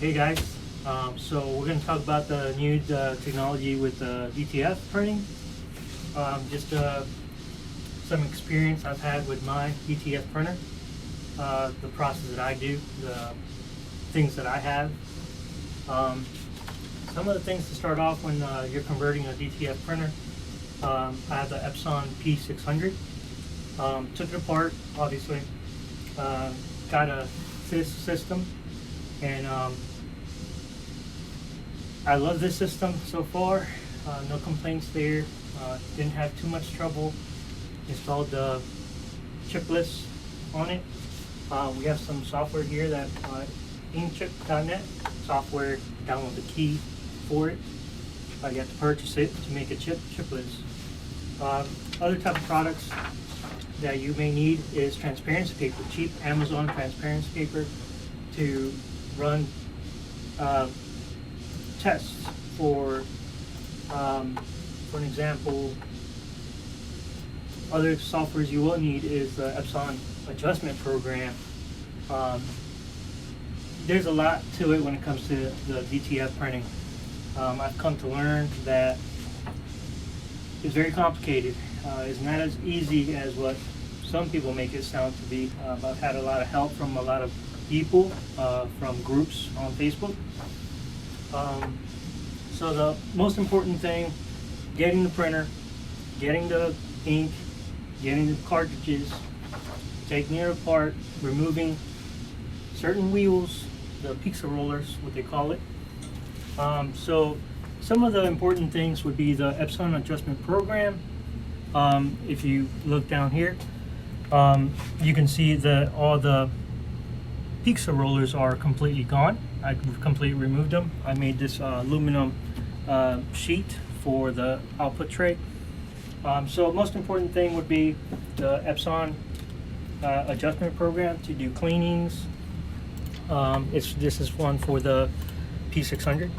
Hey guys, so we're going to talk about the new technology with DTF printing. Just some experience I've had with my DTF printer, the process that I do, the things that I have. Some of the things to start off when you're converting a DTF printer. I have the Epson P600. Took it apart, obviously. Got a CISS system, and I love this system so far. No complaints there. Didn't have too much trouble. Installed the Chipless on it. We have some software here that inkchip.net software. Download the key for it. You have to purchase it to make a Chipless. Other type of products that you may need is transparency paper, cheap Amazon transparency paper to run tests for an example. Other softwares you will need is the Epson adjustment program. There's a lot to it when it comes to the DTF printing. I've come to learn that it's very complicated. It's not as easy as what some people make it sound to be. I've had a lot of help from a lot of people, from groups on Facebook. So the most important thing, getting the printer, getting the ink, getting the cartridges, taking it apart, removing certain wheels, the pizza rollers, what they call it. So some of the important things would be the Epson adjustment program. If you look down here, you can see that all the pizza rollers are completely gone. I completely removed them. I made this aluminum sheet for the output tray. So most important thing would be the Epson adjustment program to do cleanings. This is one for the P600.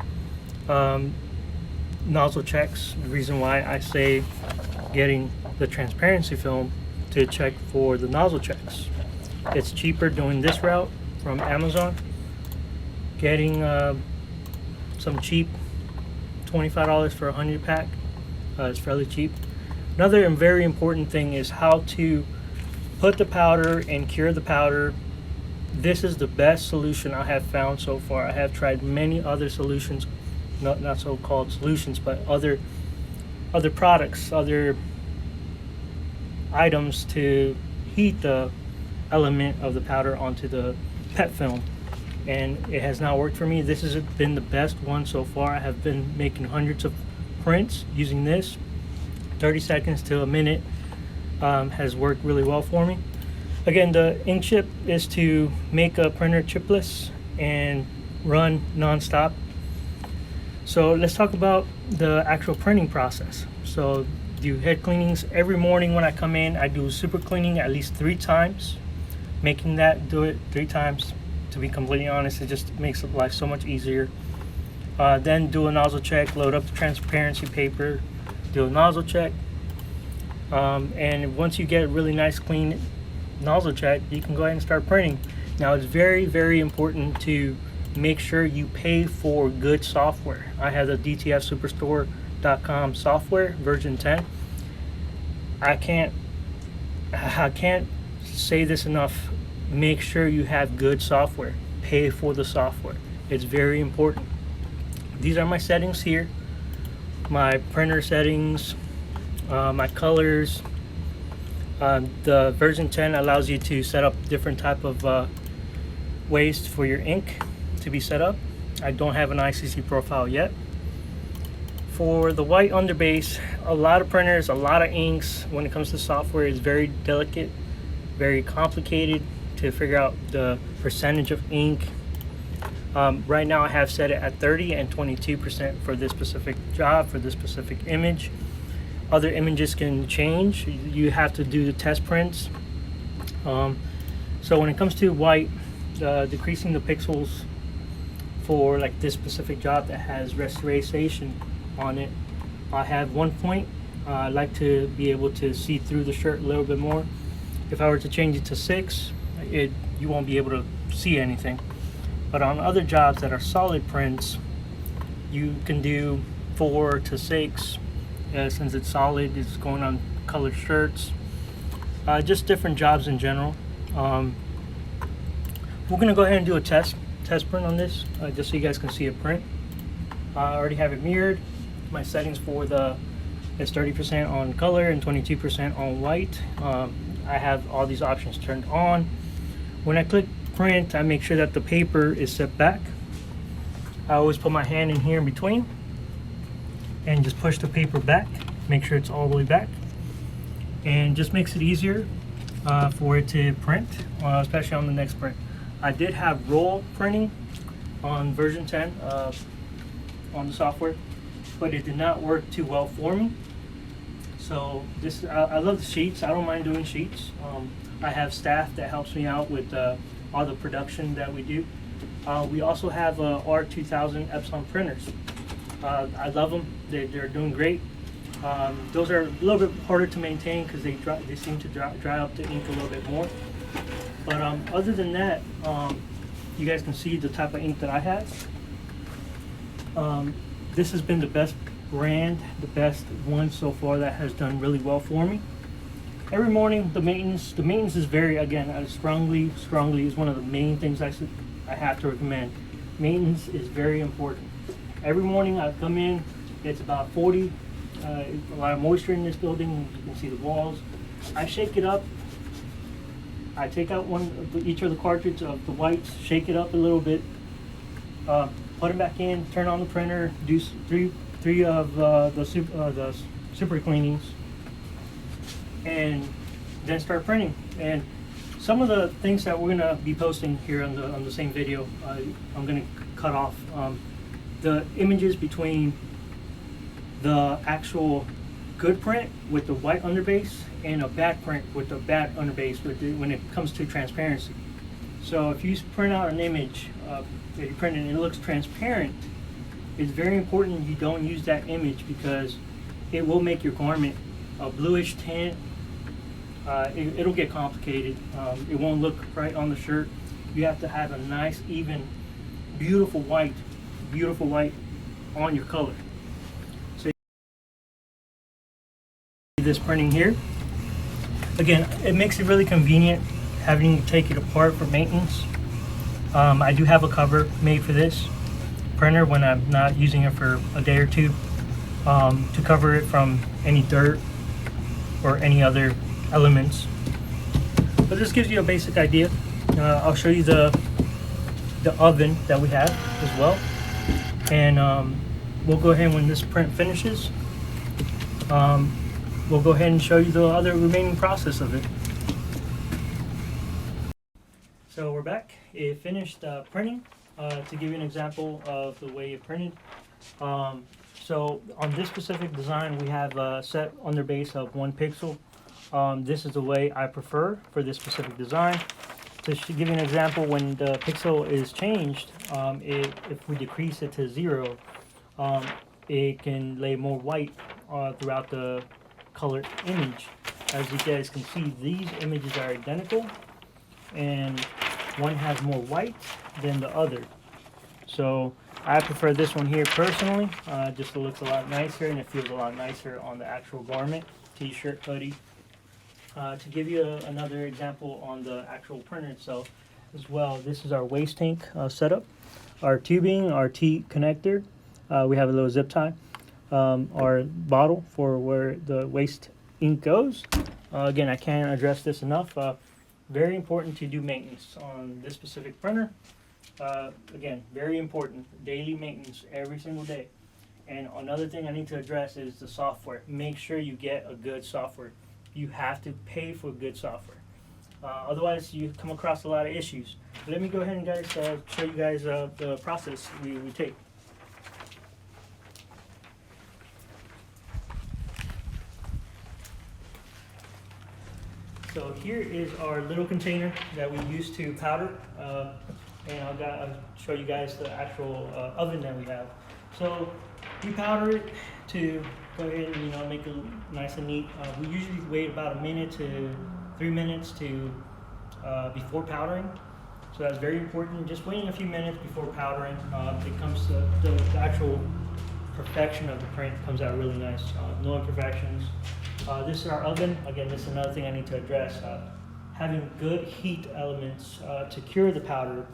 Nozzle checks. The reason why I say getting the transparency film to check for the nozzle checks. It's cheaper doing this route from Amazon. Getting some cheap $25 for a 100 pack. It's fairly cheap. Another very important thing is how to put the powder and cure the powder. This is the best solution I have found so far. I have tried many other solutions, not so-called solutions, but other products, other items to heat the element of the powder onto the PET film, and it has not worked for me. This has been the best one so far. I have been making hundreds of prints using this. 30 seconds to a minute has worked really well for me. Again, the ink chip is to make a printer chipless and run non-stop. So let's talk about the actual printing process. So do head cleanings every morning when I come in. I do super cleaning at least 3 times. Do it 3 times, to be completely honest, it just makes life so much easier. Then do a nozzle check, load up the transparency paper, do a nozzle check, and once you get a really nice clean nozzle check, you can go ahead and start printing. Now it's very important to make sure you pay for good software. I have the DTFSuperstore.com software version 10. I can't say this enough. Make sure you have good software. Pay for the software. It's very important. These are my settings here. My printer settings, my colors. The version 10 allows you to set up different type of ways for your ink to be set up. I don't have an ICC profile yet. For the white underbase, a lot of printers, a lot of inks, when it comes to software, is very delicate, very complicated to figure out the percentage of ink. Right now I have set it at 30 and 22% for this specific job, for this specific image. Other images can change. You have to do the test prints. So when it comes to white, decreasing the pixels for like this specific job that has restoration on it, I have 1 point. I like to be able to see through the shirt a little bit more. If I were to change it to 6, you won't be able to see anything. But on other jobs that are solid prints, you can do 4 to 6. Since it's solid, it's going on colored shirts. Just different jobs in general. We're gonna go ahead and do a test print on this, just so you guys can see a print. I already have it mirrored. My settings for it's 30% on color and 22% on white. I have all these options turned on. When I click print, I make sure that the paper is set back. I always put my hand in here in between and just push the paper back, make sure it's all the way back, and just makes it easier for it to print, especially on the next print. I did have roll printing on version 10 on the software, but it did not work too well for me. So this, I love the sheets. I don't mind doing sheets. I have staff that helps me out with all the production that we do. We also have R2000 Epsilon printers. I love them. They're doing great. Those are a little bit harder to maintain because they seem to dry up the ink a little bit more. But other than that, you guys can see the type of ink that I have. This has been the best brand, the best one so far that has done really well for me. Every morning, the maintenance is very, again, strongly is one of the main things I have to recommend. Maintenance is very important. Every morning I come in, it's about 40, a lot of moisture in this building. You can see the walls. I shake it up. I take out each of the cartridges of the whites, shake it up a little bit, put it back in, turn on the printer, do three of the super cleanings, and then start printing. And some of the things that we're gonna be posting here on the same video, I'm gonna cut off the images between the actual good print with the white underbase and a bad print with the bad underbase when it comes to transparency. So if you print out an image that you print and it looks transparent, it's very important you don't use that image because it will make your garment a bluish tint. It'll get complicated. It won't look right on the shirt. You have to have a nice, even, beautiful white on your color. So this printing here, again, it makes it really convenient having to take it apart for maintenance. I do have a cover made for this printer when I'm not using it for a day or two, to cover it from any dirt or any other elements. But this gives you a basic idea. I'll show you the oven that we have as well, and we'll go ahead when this print finishes. We'll go ahead and show you the other remaining process of it. So we're back. It finished printing. To give you an example of the way it printed. So on this specific design, we have a set underbase of 1 pixel. This is the way I prefer for this specific design. To give you an example, when the pixel is changed, if we decrease it to 0, it can lay more white throughout the colored image. As you guys can see, these images are identical, and one has more white than the other. So I prefer this one here personally. Just it looks a lot nicer and it feels a lot nicer on the actual garment, t-shirt, hoodie. To give you another example on the actual printer itself as well, this is our waste tank setup. Our tubing, our T connector, we have a little zip tie. Our bottle for where the waste ink goes. Again, I can't address this enough. Very important to do maintenance on this specific printer. Again, very important, daily maintenance every single day. And another thing I need to address is the software. Make sure you get a good software. You have to pay for good software. Otherwise, you come across a lot of issues. Let me go ahead and guys show you guys the process we take. So here is our little container that we use to powder, and I'll show you guys the actual oven that we have. So we powder it to go ahead and make it nice and neat. We usually wait about 1 minute to 3 minutes before powdering. So that's very important. Just waiting a few minutes before powdering. It comes to the actual perfection of the print comes out really nice. No imperfections. This is our oven. Again, this is another thing I need to address. Having good heat elements to cure the powder.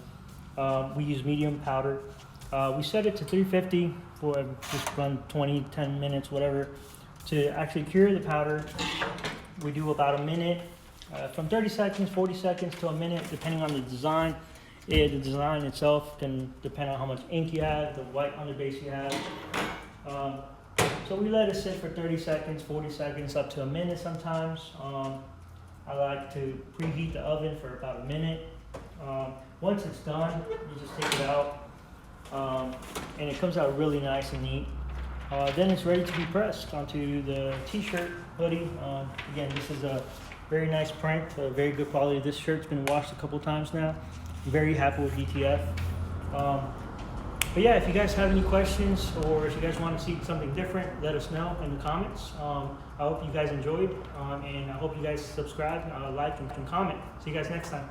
We use medium powder. We set it to 350 for just run 10 minutes, whatever. To actually cure the powder, we do about a minute, from 30 seconds, 40 seconds to a minute, depending on the design. The design itself can depend on how much ink you have, the white underbase you have. So we let it sit for 30 seconds, 40 seconds, up to a minute sometimes. I like to preheat the oven for about a minute. Once it's done, you just take it out, and it comes out really nice and neat. Then it's ready to be pressed onto the t-shirt, hoodie. Again, this is a very nice print, very good quality. This shirt's been washed a couple times now. I'm very happy with DTF. But yeah, if you guys have any questions or if you guys want to see something different, let us know in the comments. I hope you guys enjoyed, and I hope you guys subscribe, like, and can comment. See you guys next time.